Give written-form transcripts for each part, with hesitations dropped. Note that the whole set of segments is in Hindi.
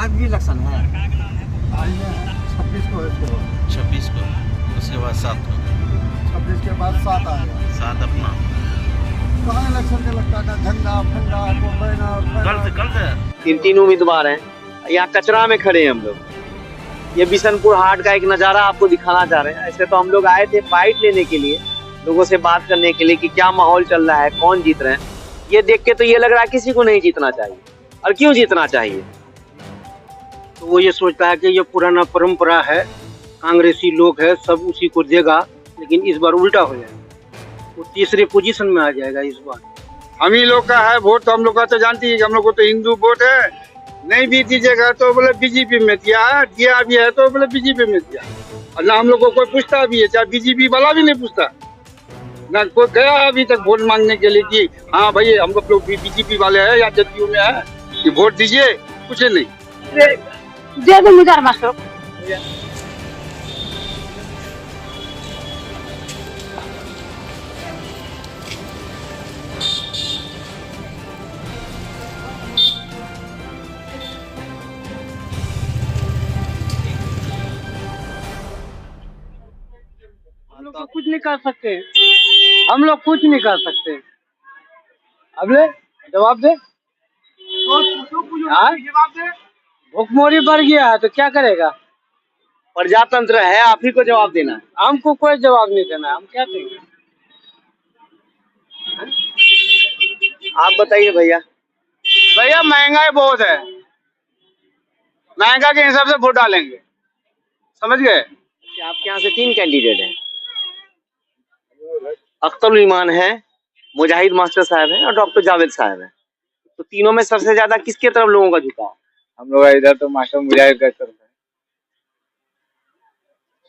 आज भी इलेक्शन है। आज 26 को है, 26 को, उसके बाद 7 को, 26 के बाद 7 आएगा। 7 अपना कहाँ इलेक्शन के लगता है? झंडा फंडा को कल से तीन उम्मीदवार हैं। यहाँ कचरा में खड़े हैं हम लोग। ये बिशनपुर हाट का एक नज़ारा आपको दिखाना चाह रहे हैं। ऐसे तो हम लोग आए थे फाइट लेने के लिए, लोगों से बात करने के लिए कि क्या माहौल चल रहा है, कौन जीत रहे हैं। ये देख के तो ये लग रहा है किसी को नहीं जीतना चाहिए। और क्यों जीतना चाहिए? तो वो ये सोचता है कि ये पुराना परंपरा है, कांग्रेसी लोग है, सब उसी को देगा। लेकिन इस बार उल्टा हो जाएगा, वो तीसरे पोजीशन में आ जाएगा इस बार। हम ही लोग का है वोट, तो हम लोग का तो जानती है कि हम लोग को तो हिंदू वोट है। नहीं भी दीजिएगा तो बोले बीजेपी में दिया भी है तो बोले बीजेपी में दिया। और ना हम लोग को कोई पूछता भी है, चाहे बीजेपी वाला भी नहीं पूछता। ना कोई गया अभी तक वोट मांगने के लिए कि हाँ भाई हम लोग भी बीजेपी वाले हैं या जदयू में है कि वोट दीजिए, कुछ नहीं। दे दो मुझे मास्टर। हम लोग तो कुछ नहीं कर सकते, हम लोग कुछ नहीं कर सकते। अब ले जवाब दे, भुखमरी बढ़ गया है तो क्या करेगा? प्रजातंत्र है, आप ही को जवाब देना है। हमको कोई जवाब नहीं देना है, हम क्या देंगे? आप बताइए भैया। भैया महंगाई बहुत है, महंगा के हिसाब से वोट डालेंगे, समझ गए? आपके यहाँ से 3 कैंडिडेट हैं, अख्तरुल ईमान है, मुजाहिद मास्टर साहब हैं और डॉक्टर जावेद साहब हैं। तो तीनों में सबसे ज्यादा किसके तरफ लोगों का झुकाव? हम लोग इधर तो मास्टर मुजाहिद का तरफ है,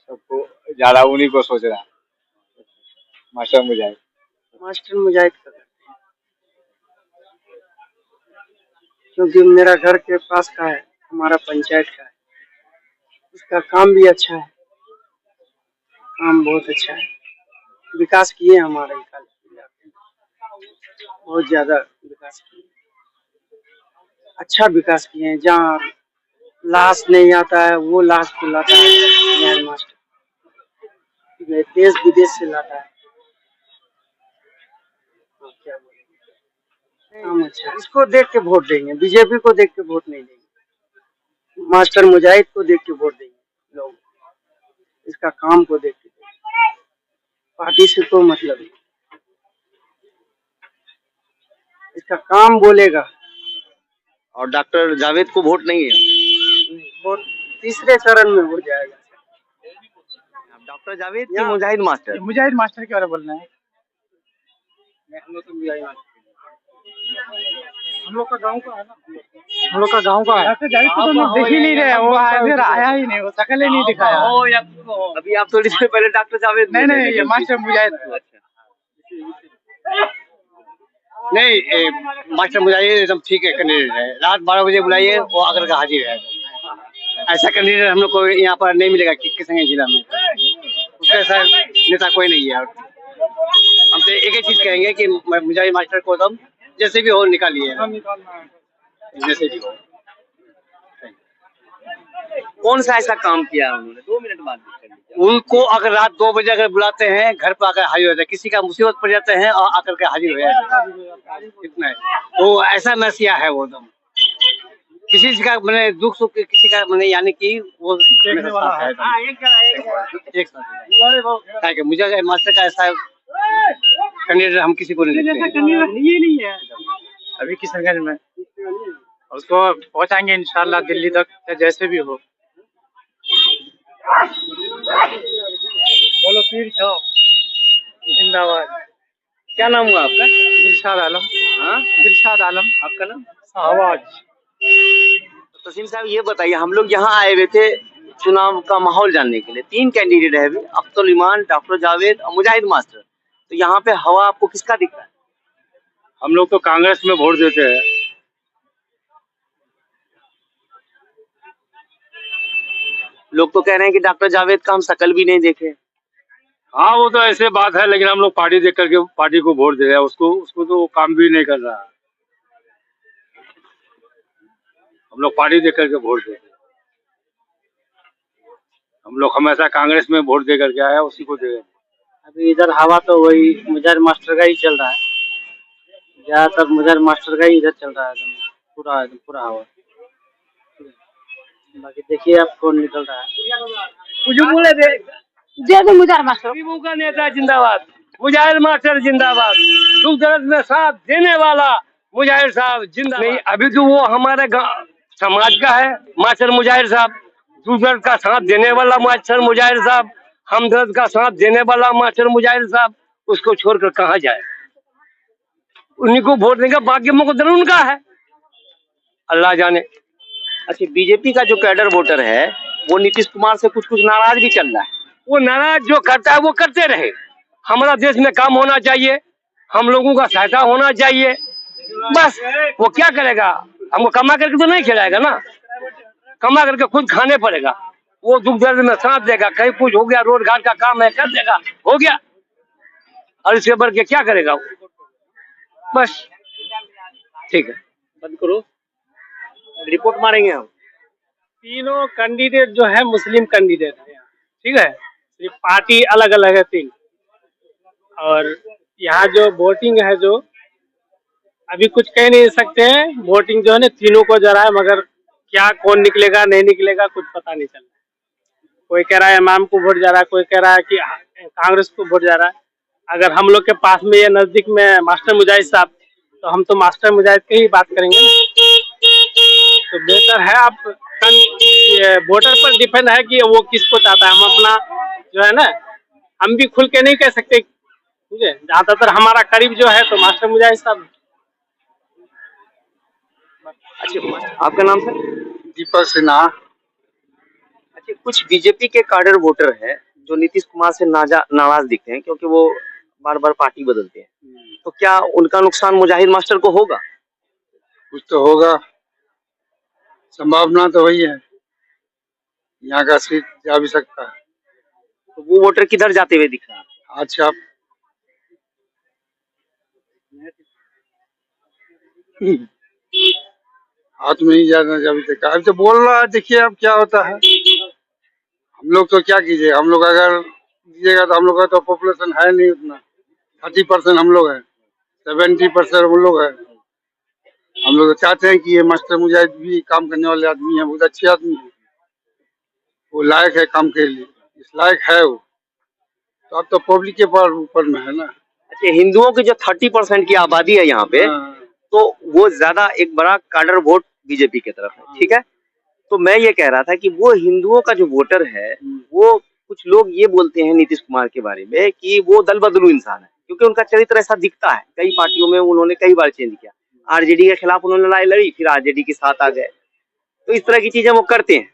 सबको ज्यादा उन्हीं को सोच रहा है, मास्टर मुजाहिद। मास्टर मुजाहिद का, क्योंकि मेरा घर के पास का है, हमारा पंचायत का है, उसका काम भी अच्छा है, काम बहुत अच्छा है, विकास किए हमारे इलाके में, बहुत ज्यादा विकास किए, अच्छा विकास किए हैं। जहाँ लाश नहीं आता है वो लाश को लाता है मास्टर, देश विदेश से लाता है। क्या बोलेंगे, काम अच्छा है। इसको देख के वोट देंगे, बीजेपी को देख के वोट नहीं देंगे, मास्टर मुजाहिद को देख के वोट देंगे लोग, इसका काम को देख के देंगे। पार्टी से तो मतलब नहीं, इसका काम बोलेगा। और डॉक्टर जावेद को वोट नहीं है, वोट तीसरे चरण में हो जाएगा। डॉक्टर जावेद की मुजाहिद मास्टर? मुजाहिद मास्टर के बारे में बोलना है। हम लोग तो मुजाहिद मास्टर, हम लोग का गांव का है ना, हम लोग का गांव का है। डॉक्टर जावेद को तो हम लोग देख ही नहीं रहे, वो इधर आया ही नहीं, वो शक्ल ही नहीं दिखाया। अभी आप थोड़ी देर पहले डॉक्टर जावेद नहीं, ये मास्टर मुजाहिद। नहीं, मास्टर मुजाहिद एकदम ठीक है कैंडिडेट है। रात 12 बजे बुलाइए, वो आकर का हाजिर है। ऐसा कैंडिडेट हम लोग को यहाँ पर नहीं मिलेगा किसी जिला में, उसके ऐसा नेता कोई नहीं है। हम तो एक ही चीज कहेंगे कि मुजाहिद मास्टर को एकदम जैसे भी हो निकालिए, जैसे भी हो। कौन सा ऐसा काम किया उन्होंने? 2 मिनट बाद उनको अगर रात 2 बजे अगर बुलाते हैं, घर पर आकर हाजिर हो जाते, किसी का मुसीबत पड़ जाते हैं और आकर के हाजिर हो जाते, इतना है। वो ऐसा नसिया है, वो एकदम किसी का मैंने दुख सुख किसी का मैंने यानी कि वो मेरे साथ है एक साथ। मुझे मास्टर का ऐसा कैंडिडेट हम किसी को नहीं देखते हैं। अभी किशनगंज में उसको पहुंचाएंगे इंशाल्लाह दिल्ली तक, जैसे भी हो। बोलो पीर छाप जिंदाबाद। क्या नाम हुआ आपका? दिलशाद आलम। हाँ, दिलशाद आलम। आपका नाम? आवाज। तो तसीम साहब ये बताइए, हम लोग यहाँ आए हुए थे चुनाव का माहौल जानने के लिए। 3 कैंडिडेट है अभी, अख्तरुल ईमान, डॉक्टर जावेद और मुजाहिद मास्टर। तो यहाँ पे हवा आपको किसका दिख रहा है? हम लोग तो कांग्रेस में वोट देते हैं। लोग तो कह रहे हैं कि डॉक्टर जावेद का हम शकल भी नहीं देखे। हाँ, वो तो ऐसे बात है, लेकिन हम लोग पार्टी देख करके पार्टी को वोट दे रहे हैं। उसको तो वो काम भी नहीं कर रहा है। हम लोग पार्टी दे करके वोट देते हैं। हम लोग हमेशा कांग्रेस में वोट दे करके आया, उसी को दे। अभी इधर हवा तो वही मुजर मास्टर का ही चल रहा है, ज्यादातर मुजर मास्टर का ही इधर चल रहा है, एकदम पूरा हवा। बाकी देखिए आप कौन निकल रहा है। मुझे बोले दे दो मुजर मास्टर। गरीबों का नेता जिंदाबाद, मुजाहिर मास्टर जिंदाबाद, दुख दर्द में साथ देने वाला मुजाहिर साहब जिंदाबाद। नहीं, अभी तो वो हमारे समाज का है मास्टर मुजाहिर साहब, दुख दर्द का साथ देने वाला मास्टर मुजाहिर साहब, हमदर्द का साथ देने वाला मास्टर मुजाहिर साहब। उसको छोड़कर कहाँ जाए? उन्हीं को वोट देंगे, बाकी मुकद्दर उनका है, अल्लाह जाने। अच्छा, बीजेपी का जो कैडर वोटर है वो नीतीश कुमार से कुछ नाराज भी चल रहा है। वो नाराज जो करता है वो करते रहे। हमारा देश में काम होना चाहिए, हम लोगों का सहायता होना चाहिए, बस। वो क्या करेगा? हमको कमा करके तो नहीं खिलाएगा ना, कमा करके खुद खाने पड़ेगा। वो दुख दर्द में साथ देगा, कहीं कुछ हो गया, रोड घाट का काम है कर देगा, हो गया, और इसके बढ़ के क्या करेगा वो? बस ठीक है, बंद करो, रिपोर्ट मारेंगे हम। तीनों कैंडिडेट जो है मुस्लिम कैंडिडेट है, ठीक है, सिर्फ पार्टी अलग अलग है तीन। और यहाँ जो वोटिंग है, जो अभी कुछ कह नहीं सकते हैं, वोटिंग जो है ना तीनों को जा रहा है, मगर क्या कौन निकलेगा नहीं निकलेगा कुछ पता नहीं चल रहा। कोई कह रहा है इमाम को वोट जा रहा है, कोई कह रहा है कि कांग्रेस को वोट जा रहा है। अगर हम लोग के पास में ये नजदीक में मास्टर मुजाहिद साहब, तो हम तो मास्टर मुजाहिद की ही बात करेंगे ना। तो बेहतर है आप वोटर पर डिपेंड है कि वो किसको चाहता है। हम अपना जो है ना, हम भी खुल के नहीं कह सकते, ठीक है। ज्यादातर हमारा करीब जो है तो मास्टर मुजाहिद साहब। अच्छा, आपका नाम सर? दीपक सिन्हा। अच्छा, कुछ बीजेपी के कैडर वोटर है जो नीतीश कुमार से नाराज दिखते हैं क्योंकि वो बार बार पार्टी बदलते हैं, तो क्या उनका नुकसान मुजाहिद मास्टर को होगा? कुछ तो होगा, संभावना तो वही है, यहाँ का सीट जा भी सकता है। तो वो वोटर किधर जाते हुए दिख रहा है? अच्छा, हाथ में ही जाना अभी तक। अभी तो बोल रहा है, देखिए अब क्या होता है। हम लोग तो क्या कीजिए, हम लोग अगर दीजिएगा तो हम लोग का तो पॉपुलेशन है नहीं उतना, 30% हम लोग हैं, 70% हम लोग हैं। हम लोग तो चाहते हैं कि ये मास्टर मुजाहिद भी काम करने वाले आदमी है, बहुत अच्छे आदमी है, वो लायक है काम के लिए, इस लायक है वो। तो अब तो पब्लिक के ऊपर में है ना। अच्छा, हिंदुओं की जो 30% की आबादी है यहाँ पे, तो वो ज्यादा एक बड़ा कैडर वोट बीजेपी की तरफ है, ठीक है। तो मैं ये कह रहा था कि वो हिंदुओं का जो वोटर है, वो कुछ लोग ये बोलते हैं नीतीश कुमार के बारे में कि वो दल बदलू इंसान है, क्योंकि उनका चरित्र ऐसा दिखता है। कई पार्टियों में उन्होंने कई बार चेंज किया, आरजेडी के खिलाफ उन्होंने लड़ाई लड़ी, फिर आरजेडी के साथ आ गए, तो इस तरह की चीजें वो करते हैं।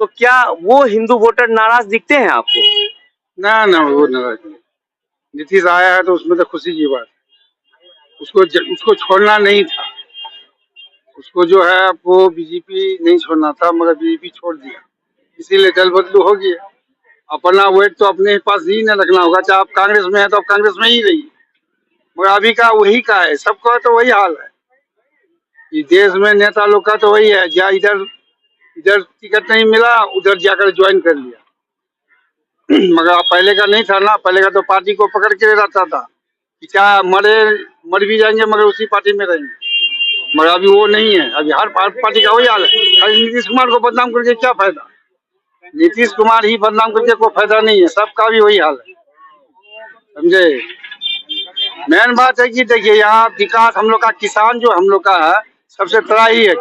तो क्या वो हिंदू वोटर नाराज दिखते हैं आपको? ना ना, वो नाराज नहीं। नीतीश आया है तो उसमें तो खुशी की बात है। उसको छोड़ना नहीं था, उसको जो है वो बीजेपी नहीं छोड़ना था, मगर बीजेपी छोड़ दिया, इसीलिए दल बदलू हो गया। अपना वेट तो अपने पास ही न रखना होगा, चाहे आप कांग्रेस में है तो आप कांग्रेस में ही रहिए, मगर अभी का वही का है, सबका तो वही हाल है। इस देश में नेता लोग का तो वही है, जहाँ इधर टिकट नहीं मिला उधर जाकर ज्वाइन कर लिया। मगर पहले का नहीं था ना, पहले का तो पार्टी को पकड़ के रहता था कि चाहे मर भी जाएंगे मगर उसी पार्टी में रहेंगे, मगर अभी वो नहीं है। अभी हर पार्टी का वही हाल है। खाली नीतीश कुमार को बदनाम करके क्या फायदा? नीतीश कुमार ही बदनाम करके कोई फायदा नहीं है, सबका भी वही हाल है, समझे। मेन बात है कि देखिए यहाँ विकास हम लोग का, किसान जो हम लोग का है सबसे तराही है।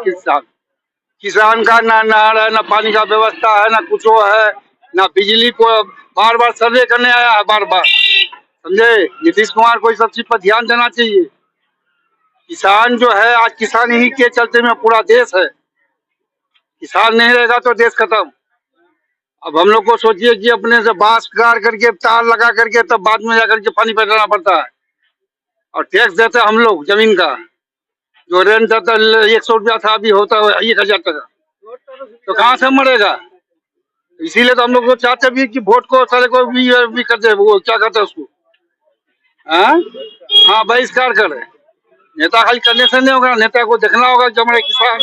किसान का ना नहर है, ना पानी का व्यवस्था है, ना कुछ है, ना बिजली को बार बार सर्वे करने आया है, बार बार, समझे। नीतीश कुमार को इस सब चीज पर ध्यान देना चाहिए। किसान जो है, आज किसान ही के चलते में पूरा देश है, किसान नहीं रहेगा तो देश खत्म। अब हम लोग को सोचिए कि अपने से बांस गाड़ करके तार लगा करके तब बाद में जाकर के पानी पटाना पड़ता है, और टैक्स देते हम लोग जमीन का, जो रेंट था 100 रुपया था, अभी होता है 1000 टका, तो कहाँ से मरेगा? इसीलिए तो हम लोग को चाहते भी कि वोट को सारे को भी करते, वो क्या करते उसको, हाँ बहिष्कार करे। नेता खाली करने से नहीं होगा, नेता को देखना होगा कि हमारे किसान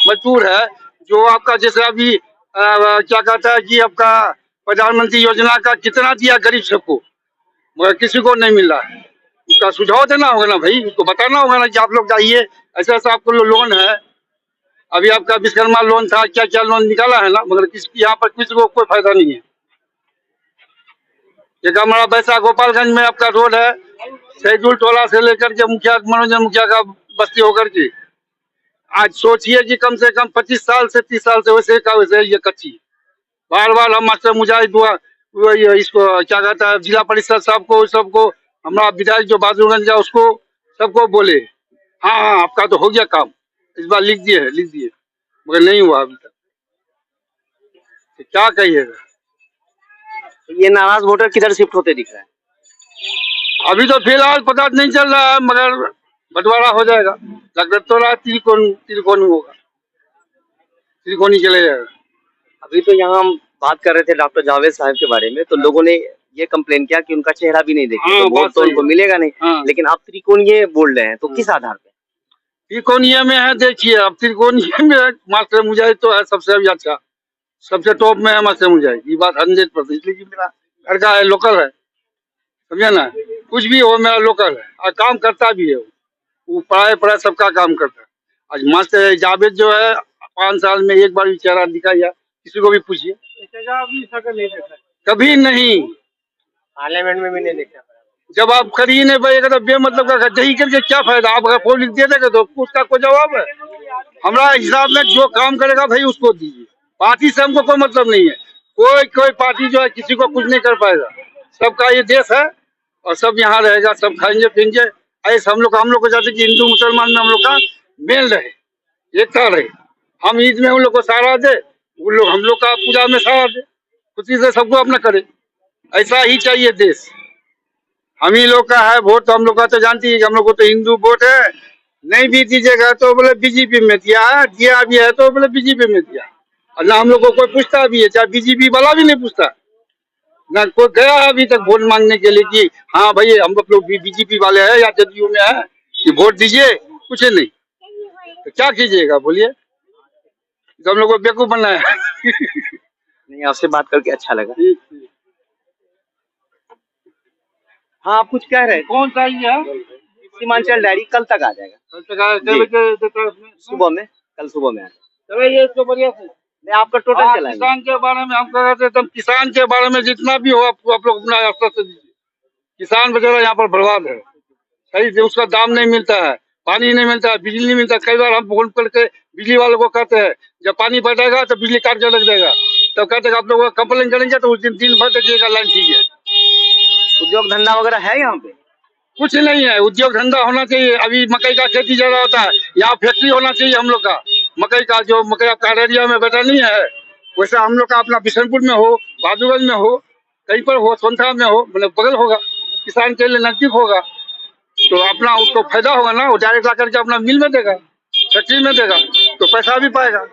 मजबूर है। जो आपका जैसे अभी क्या कहता है कि आपका प्रधानमंत्री योजना का कितना दिया गरीब सबको, मगर किसी को नहीं मिल रहा है। उसका सुझाव देना होगा ना भाई, उसको बताना होगा ना कि आप लोग जाइए, ऐसा ऐसा आपको लोन है। अभी आपका विश्वकर्मा लोन था, क्या क्या लोन निकाला है ना, मगर किसी यहाँ पर किसी को कोई फायदा नहीं है। एक हमारा वैसा गोपालगंज में आपका रोड है, शहीदुल टोला से लेकर के मुखिया मनोरंजन मुखिया का बस्ती होकर के, आज सोचिए कि कम से कम 25 साल से 30 साल से वैसे का वैसे ये कच्ची। बार बार हम मास्टर मुजाहिद हुआ इसको क्या कहता है जिला परिषद साहब को, सबको, हमारा विधायक जो बहादुरगंज है उसको, सबको बोले हाँ हाँ आपका तो हो गया काम, इस बार लिख दिए, मगर नहीं हुआ अभी तक। तो क्या कहिएगा। ये नाराज वोटर किधर शिफ्ट होते दिख रहा है? अभी तो फिलहाल पता नहीं चल रहा है, मगर बंटवारा हो जाएगा। लग तो रहा है त्रिकोण होगा, त्रिकोणी चले जाएगा। अभी तो यहाँ हम बात कर रहे थे डॉक्टर जावेद साहब के बारे में, तो लोगों ने ये कंप्लेन किया कि उनका चेहरा भी नहीं देखा, हाँ, तो वोट तो उनको मिलेगा नहीं। हाँ। लेकिन आप त्रिकोणीय बोल रहे हैं, तो किस आधार पे? त्रिकोणीय में है, देखिए अब त्रिकोणीय में मास्टर मुजाहिद तो है सबसे अभी अच्छा, सबसे टॉप में है मास्टर मुजाहिद, ये बात 100%। इसलिए मेरा लड़का है, लोकल है, समझे ना, कुछ भी हो मेरा लोकल है और काम करता भी है। वो पढ़ाई सबका काम करता है। आज मास्टर जावेद जो है 5 साल में एक बार भी चेहरा दिखाया, किसी को भी पूछिए, कभी नहीं, पार्लियामेंट में भी नहीं देखा। जब आप कर ही नहीं पाएगा तो बेमतलब का दही करके क्या फायदा। आप अगर पब्लिक दे देगा तो उसका कोई जवाब है? हमारा हिसाब में जो काम करेगा भाई उसको दीजिए, पार्टी से हमको कोई मतलब नहीं है। कोई पार्टी जो है किसी को कुछ नहीं कर पाएगा। सबका ये देश है और सब यहाँ रहेगा, सब खाएंगे पीएंगे। ऐसे हम लोग को चाहते कि हिंदू मुसलमान में हम लोग का मेल रहे, एकता रहे। हम ईद में उन लोग को सहारा दे, उन लोग हम लोग का पूजा में सहारा दे, खुशी से सबको अपना करे। ऐसा ही चाहिए देश। हम ही लोग का है वोट, तो हम लोग का तो जानती है कि हम लोग को तो हिंदू वोट है। नहीं भी दीजिएगा तो बोले बीजेपी में दिया है, दिया भी है तो बोले बीजेपी में दिया। और ना हम लोग को कोई पूछता भी है, चाहे बीजेपी वाला भी नहीं पूछता, ना कोई गया है अभी तक वोट मांगने के लिए कि हाँ भाई हम लोग बीजेपी वाले हैं या जदयू में है कि वोट दीजिए, कुछ नहीं। तो क्या कीजिएगा बोलिए, तो हम लोग को बेवकूफ बनना है। नहीं, आपसे बात करके अच्छा लगा। ठीक। हाँ, आप कुछ कह रहे हैं? कौन सा ये है? सीमांचल डायरी कल तक आ जाएगा, कल तक आया, कल सुबह में, कल सुबह में आ जाएगा। चलो ये तो बढ़िया से नहीं, आपका टोटल चलाएंगे। किसान के बारे में हम कह रहे थे, तब किसान के बारे में जितना भी हो आप लोग अपना स्तर से दीजिए। किसान बेचारा यहाँ पर बर्बाद है, सही से उसका दाम नहीं मिलता है, पानी नहीं मिलता है, बिजली नहीं मिलता। कई बार हम फोन करके बिजली वालों को कहते हैं जब पानी बढ़ेगा तो बिजली काट के लग जाएगा, तो कहते हैं आप लोग कंप्लेन करेंगे तो उस दिन भर देखिएगा लाइन ठीक है। उद्योग धंधा वगैरह है यहाँ पे? कुछ नहीं है, उद्योग धंधा होना चाहिए। अभी मकई का खेती ज्यादा होता है, यहाँ फैक्ट्री होना चाहिए हम लोग का मकई का। जो मकई आपका अररिया में बेटा नहीं है, वैसा हम लोग का अपना बिशनपुर में हो, बहादुरगंज में हो, कहीं पर हो, सोनथाल में हो, मतलब बगल होगा, किसान के लिए नजदीक होगा, तो अपना उसको फायदा होगा ना। वो डायरेक्ट ला करके अपना मिल में देगा, फैक्ट्री में देगा, तो पैसा भी पाएगा।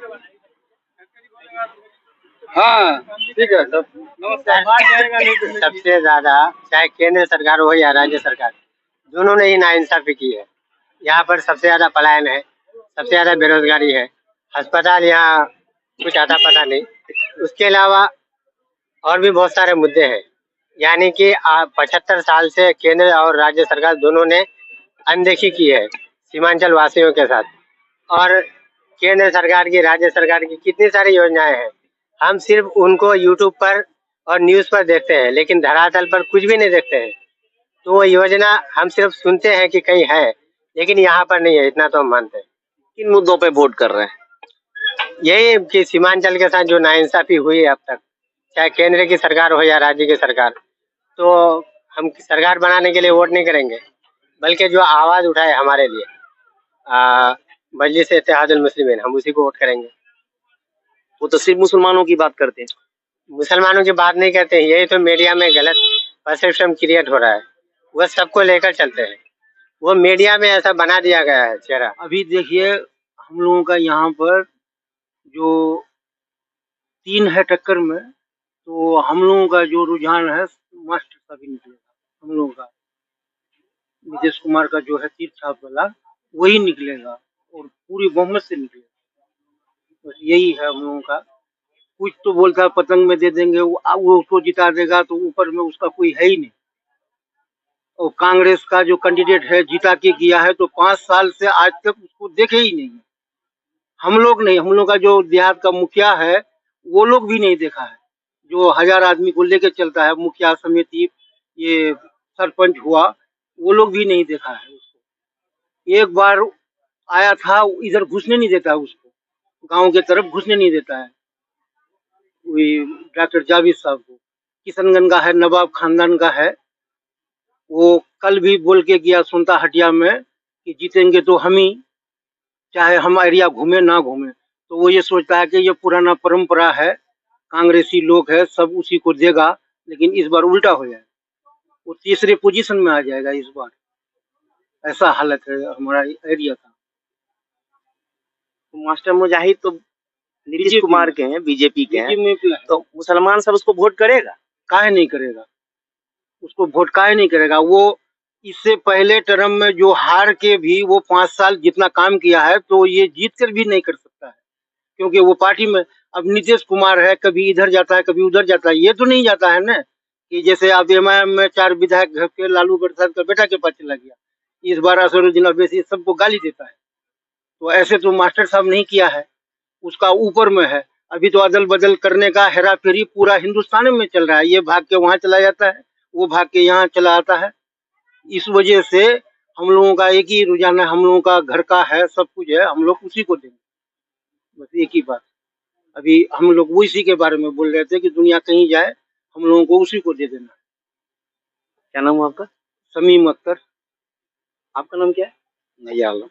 हाँ ठीक है सब। सबसे ज्यादा चाहे केंद्र सरकार हो या राज्य सरकार, दोनों ने ही नाइंसाफी की है। यहाँ पर सबसे ज्यादा पलायन है, सबसे ज्यादा बेरोजगारी है, अस्पताल यहाँ कुछ आता पता नहीं। उसके अलावा और भी बहुत सारे मुद्दे हैं। यानी कि 75 साल से केंद्र और राज्य सरकार दोनों ने अनदेखी की है सीमांचल वासियों के साथ। और केंद्र सरकार की, राज्य सरकार की कितनी सारी योजनाएं हैं, हम सिर्फ उनको यूट्यूब पर और न्यूज़ पर देखते हैं, लेकिन धरातल पर कुछ भी नहीं देखते हैं। तो वो योजना हम सिर्फ सुनते हैं कि कहीं है, लेकिन यहाँ पर नहीं है, इतना तो हम मानते हैं। किन मुद्दों पे वोट कर रहे हैं? यही कि सीमांचल के साथ जो नाइंसाफी हुई है अब तक, चाहे केंद्र की सरकार हो या राज्य की सरकार, तो हम सरकार बनाने के लिए वोट नहीं करेंगे, बल्कि जो आवाज उठाए हमारे लिए मजलिस इत्तेहादुल मुस्लिमीन, हम उसी को वोट करेंगे। वो तो सिर्फ मुसलमानों की बात करते हैं। मुसलमानों की बात नहीं करते हैं, यही तो मीडिया में गलत परसेप्शन क्रिएट हो रहा है। वो सबको लेकर चलते हैं, वो मीडिया में ऐसा बना दिया गया है चेहरा। अभी देखिए हम लोगों का यहाँ पर जो 3 है टक्कर में, तो हम लोगों का जो रुझान है मास्टर का भी निकलेगा। हम लोगों का नीतीश कुमार का जो है तीर छाप वाला वही निकलेगा और पूरी बहुमत से निकलेगा। बस यही है हम लोगों का। कुछ तो बोलता है पतंग में दे देंगे, वो उसको जिता देगा, तो ऊपर में उसका कोई है ही नहीं। और कांग्रेस का जो कैंडिडेट है जीता के गया है, तो 5 साल से आज तक उसको देखे ही नहीं। हम लोग नहीं, हम लोग का जो देहात का मुखिया है वो लोग भी नहीं देखा है। जो 1000 आदमी को लेके चलता है, मुखिया समिति, ये सरपंच हुआ, वो लोग भी नहीं देखा है उसको। एक बार आया था, इधर घुसने नहीं देता है उसको, गांव के तरफ घुसने नहीं देता है। वही डॉक्टर जावेद साहब को, किशनगंज का है, नवाब खानदान का है। वो कल भी बोल के गया सुनता हटिया में कि जीतेंगे तो हम ही, चाहे हम एरिया घूमे ना घूमे। तो वो ये सोचता है कि ये पुराना परंपरा है, कांग्रेसी लोग है, सब उसी को देगा। लेकिन इस बार उल्टा हो जाएगा, वो तीसरे पोजीशन में आ जाएगा इस बार। ऐसा हालत है हमारा एरिया का। तो मास्टर मुजाहिद तो नीतीश BJP कुमार के हैं, बीजेपी के हैं, BJP में है। तो मुसलमान सब उसको वोट करेगा? काहे नहीं करेगा, उसको वोट काहे नहीं करेगा। वो इससे पहले टर्म में जो हार के भी वो 5 साल जितना काम किया है, तो ये जीत कर भी नहीं कर सकता है, क्योंकि वो पार्टी में अब नीतीश कुमार है, कभी इधर जाता है कभी उधर जाता है। ये तो नहीं जाता है ना, कि जैसे अब MIM में 4 विधायक घर के लालू प्रसाद का बेटा के पास चला गया, इस बार असरुद्दीन अवैसी सबको गाली देता है। तो ऐसे तो मास्टर साहब नहीं किया है, उसका ऊपर में है। अभी तो अदल बदल करने का हेरा फेरी पूरा हिंदुस्तान में चल रहा है। ये भाग के वहां चला जाता है, वो भाग के यहाँ चला आता है। इस वजह से हम लोगों का एक ही रुझान है, हम लोगों का घर का है, सब कुछ है, हम लोग उसी को देंगे, बस एक ही बात। अभी हम लोग वो इसी के बारे में बोल रहे थे कि दुनिया कहीं जाए, हम लोगों को उसी को दे देना। क्या नाम है आपका? समीम अख्तर। आपका नाम क्या है? नहीं आलम।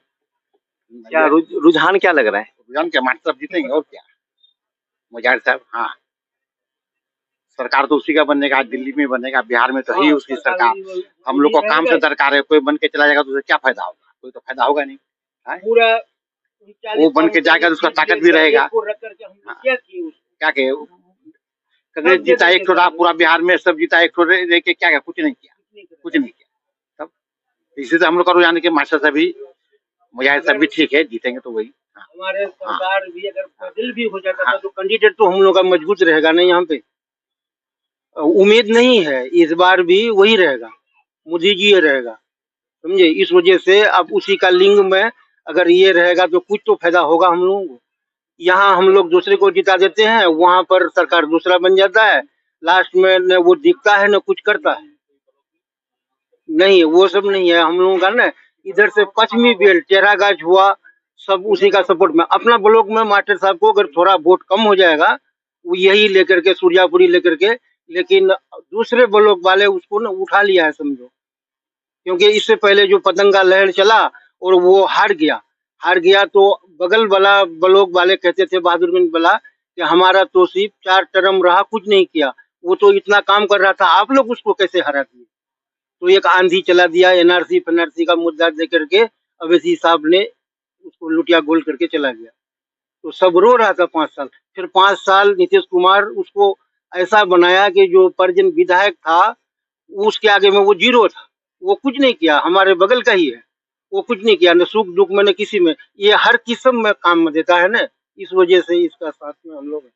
क्या रुझान क्या लग रहा है? रुझान क्या, मास्टर साहब जीतेंगे और क्या। मुजाहिद साहब, हाँ, सरकार तो उसी का बनेगा, दिल्ली में बनेगा, बिहार में तो है ही उसकी सरकार। हम लोग को काम से दरकार है, कोई बन के चला जाएगा तो उसे क्या फायदा होगा, कोई तो फायदा होगा नहीं। पूरा वो बन के जाएगा तो उसका ताकत भी रहेगा। क्या कहे, कांग्रेस जीता एक ठो, पूरा बिहार में सब जीता एक ठो, लेके क्या किया, कुछ नहीं किया, कुछ नहीं किया। तब इसी से हम लोग का रुझान है कि मास्टर साहब भी, मुजाहिद साहब भी ठीक है, जीतेंगे तो वही। हमारे सरकार भी अगर बदल भी हो जाता था, तो कैंडिडेट तो हम लोग का मजबूत रहेगा नहीं। यहाँ पे उम्मीद नहीं है, इस बार भी वही रहेगा, मोदी जी ये रहेगा, समझे। इस वजह से अब उसी का लिंग में अगर ये रहेगा तो कुछ तो फायदा होगा हम लोगों को। यहाँ हम लोग दूसरे को जिता देते हैं, वहां पर सरकार दूसरा बन जाता है, लास्ट में न वो दिखता है न कुछ करता है। नहीं, वो सब नहीं है हम लोगों का ना। इधर से पश्चिमी बेल्ट, चेहरागाछ हुआ, सब उसी का सपोर्ट में। अपना ब्लॉक में मास्टर साहब को अगर थोड़ा वोट कम हो जाएगा, वो यही लेकर के, सूर्यापुरी लेकर के, लेकिन दूसरे ब्लॉक वाले उसको ना उठा लिया है समझो। क्योंकि इससे पहले जो पतंग का लहर चला और वो हार गया, तो बगल वाला ब्लॉक वाले कहते थे, बहादुरगंज वाला, कि हमारा तो सिर्फ 4 टर्म रहा, कुछ नहीं किया, वो तो इतना काम कर रहा था, आप लोग उसको कैसे हरा दिए। तो एक आंधी चला दिया, NRC का मुद्दा दे करके अवैसी साहब ने उसको लुटिया गोल करके चला गया। तो सब रो रहा था 5 साल। फिर 5 साल नीतीश कुमार उसको ऐसा बनाया कि जो परिजन विधायक था उसके आगे में वो जीरो था, वो कुछ नहीं किया। हमारे बगल का ही है, वो कुछ नहीं किया, न सुख दुख में न किसी में। ये हर किस्म में काम में देता है ना, इस वजह से इसका साथ में हम लोग हैं।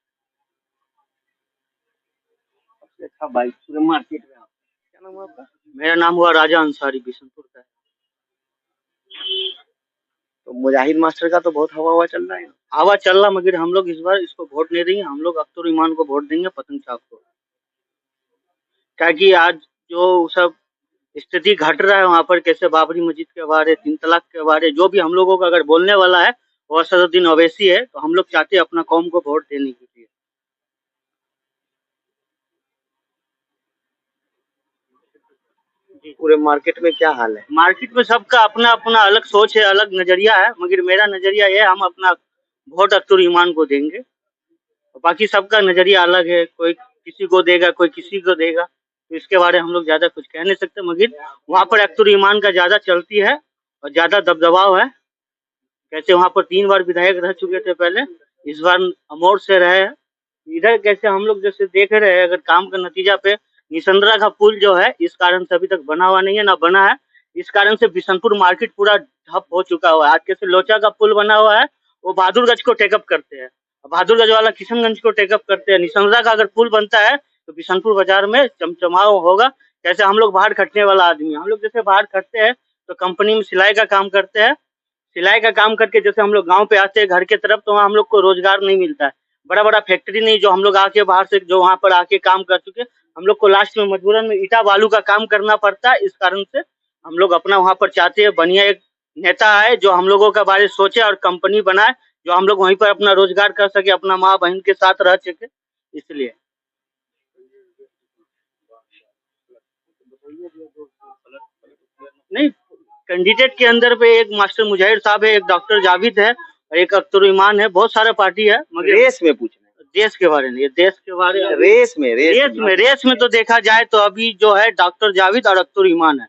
अच्छा भाई, पूरे मार्केट में क्या नाम है आपका? मेरा नाम हुआ राजा अंसारी, बिशनपुर का। तो मुजाहिद मास्टर का तो बहुत हवा चल रहा है। हवा चल रहा, मगर हम लोग इस बार इसको वोट नहीं देंगे, हम लोग अख्तर ईमान को वोट देंगे, पतंग साहब को। ताकि आज जो सब स्थिति घट रहा है वहाँ पर, कैसे बाबरी मस्जिद के बारे, 3 तलाक के बारे, जो भी हम लोगों का अगर बोलने वाला है वो असदुद्दीन अवैसी है। तो हम लोग चाहते हैं अपना कौम को वोट देने के लिए। पूरे मार्केट में क्या हाल है? मार्केट में सबका अपना अपना अलग सोच है, अलग नजरिया है, मगर मेरा नजरिया ये है, हम अपना वोट अख्तर ईमान को देंगे। बाकी सबका नजरिया अलग है, कोई किसी को देगा, कोई किसी को देगा, तो इसके बारे में हम लोग ज्यादा कुछ कह नहीं सकते। मगर वहाँ पर अख्तर ईमान का ज्यादा चलती है और ज्यादा दबदबाव है। कैसे वहाँ पर 3 बार विधायक रह चुके थे पहले, इस बार अमौर से रहे। इधर कैसे हम लोग जैसे देख रहे हैं, अगर काम का नतीजा पे निसंद्रा का पुल जो है, इस कारण से अभी तक बना हुआ नहीं है, ना बना है। इस कारण से बिशनपुर मार्केट पूरा ठप हो चुका हुआ है। आज कैसे लोचा का पुल बना हुआ है, वो बहादुरगंज को टेकअप करते हैं, बहादुरगंज वाला किशनगंज को टेकअप करते हैं। निसंद्रा का अगर पुल बनता है तो बिशनपुर बाजार में चमचमाओ होगा। जैसे हम लोग बाहर खटने वाला आदमी, हम लोग जैसे बाहर खटते हैं तो कंपनी में सिलाई का काम करते हैं। सिलाई का काम करके जैसे हम लोग गांव पे आते हैं घर के तरफ, तो वहाँ हम लोग को रोजगार नहीं मिलता है। बड़ा बड़ा फैक्ट्री नहीं जो हम लोग आके बाहर से जो वहाँ पर आके काम कर चुके, हम लोग को लास्ट में मजबूरन में ईटा बालू का काम करना पड़ता है। इस कारण से हम लोग अपना वहाँ पर चाहते हैं बढ़िया एक नेता आए जो हम लोगों का बारे सोचे और कंपनी बनाए, जो हम लोग वहीं पर अपना रोजगार कर सके, अपना माँ बहन के साथ रह सके। इसलिए नहीं, कैंडिडेट के अंदर पे एक मास्टर मुजाहिर साहब है, एक डॉक्टर जावेद है और एक अख्तर ईमान है। बहुत सारा पार्टी है, मगर रेस में पूछना है, देश के बारे में, ये देश के बारे में रेस में तो देखा जाए तो अभी जो है डॉक्टर जावेद और अख्तर ईमान है।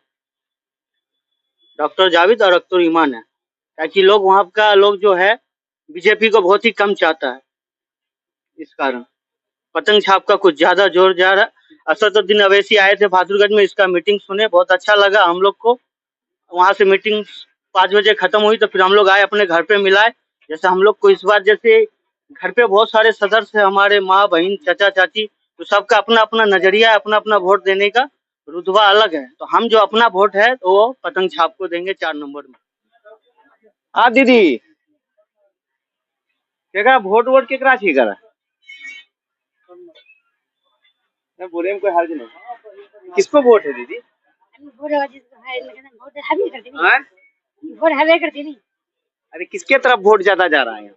डॉक्टर जावेद और अख्तर ईमान है, ताकि लोग वहाँ का लोग जो है बीजेपी को बहुत ही कम चाहता है। इस कारण पतंग छाप का कुछ ज्यादा जोर जा रहा है। असदुद्दीन अवैसी आए थे बहादुरगंज में, इसका मीटिंग सुने, बहुत अच्छा लगा हम लोग को। वहाँ से मीटिंग 5 बजे खत्म हुई तो फिर हम लोग आए अपने घर पे मिलाए। जैसे हम लोग को इस बार जैसे घर पे बहुत सारे सदस्य हैं हमारे, माँ बहन चाचा चाची, तो सबका अपना अपना नजरिया है, अपना अपना वोट देने का रुतबा अलग है। तो हम जो अपना वोट है तो वो पतंग छाप को देंगे 4 नंबर में। हाँ दीदी, केकरा वोट केकरा छी करा मैं बोले कोई हर्ज नहीं। किसको वोट है दीदी? हाँ? वोट हवे करती नहीं, अरे किसके तरफ वोट ज्यादा जा रहा है?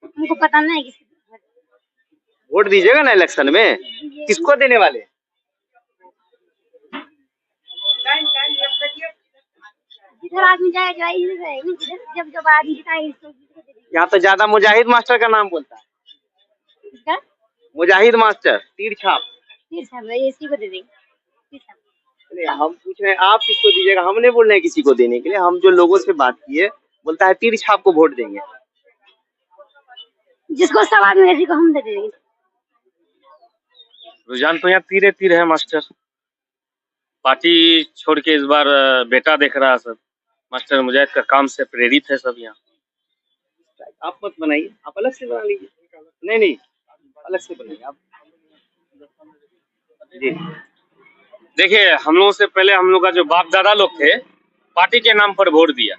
हमको पता नहीं किसी वोट दीजिएगा ना इलेक्शन में, किसको देने वाले? जिधर आदमी जाए जब जब आदमी जिताए यहाँ तो ज्यादा मुजाहिद मास्टर का नाम बोलता है। मुजाहिद मास्टर तीर छाप इसी को दे देंगे। हम पूछ रहे हैं आप किसको दीजिएगा, हम नहीं बोल रहे हैं किसी को देने के लिए। हम जो लोगों से बात किए बोलता है तीर छाप को वोट देंगे। जिसको सब आदमी किसी को हम दे देंगे। रुझान तो यहाँ तीरे तीर है मास्टर। पार्टी छोड़ के इस बार बेटा देख रहा है सब। मास्टर मुजाहिद का काम से प्रेरित है सब यहाँ। आप मत बनाइए, आप अलग से बना लीजिए। नहीं अलग से बनाइए आप जी। देखिए, हम लोगों से पहले हम लोग का जो बाप दादा लोग थे पार्टी के नाम पर वोट दिया,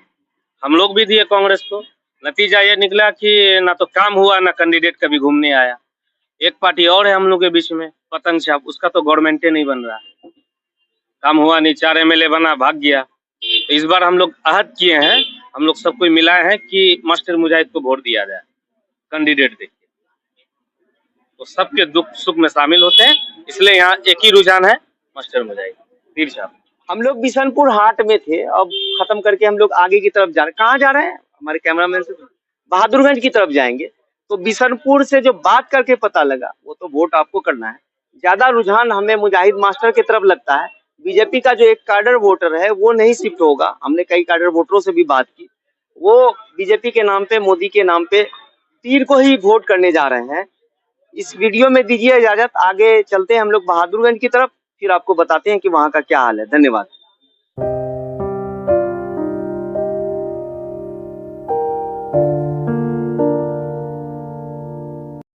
हम लोग भी दिए कांग्रेस को। नतीजा ये निकला कि ना तो काम हुआ ना कैंडिडेट कभी घूमने आया। एक पार्टी और है हम लोग के बीच में, पतंग छाप, उसका तो गवर्नमेंटे नहीं बन रहा, काम हुआ नहीं। 4 MLA बना, भाग गया। तो इस बार हम लोग अहद किए हैं, हम लोग सब कोई मिलाए हैं कि मास्टर मुजाहिद को वोट दिया जाए कैंडिडेट देखिए। तो सबके दुख सुख में शामिल होते हैं, इसलिए यहाँ एक ही रुझान है, मास्टर मुजाहिद तीर छाप। हम लोग बिशनपुर हाट में थे, अब खत्म करके हम लोग आगे की तरफ जा रहे हैं। कहाँ जा रहे हैं? हमारे कैमरामैन से बहादुरगंज की तरफ जाएंगे। तो बिशनपुर से जो बात करके पता लगा, वो तो वोट आपको करना है, ज्यादा रुझान हमें मुजाहिद मास्टर की तरफ लगता है। बीजेपी का जो एक कार्डर वोटर है वो नहीं शिफ्ट होगा। हमने कई कार्डर वोटरों से भी बात की, वो बीजेपी के नाम पे, मोदी के नाम पे तीर को ही वोट करने जा रहे हैं। इस वीडियो में दीजिए इजाजत, आगे चलते हैं हम लोग बहादुरगंज की तरफ, फिर आपको बताते हैं कि वहाँ का क्या हाल है। धन्यवाद।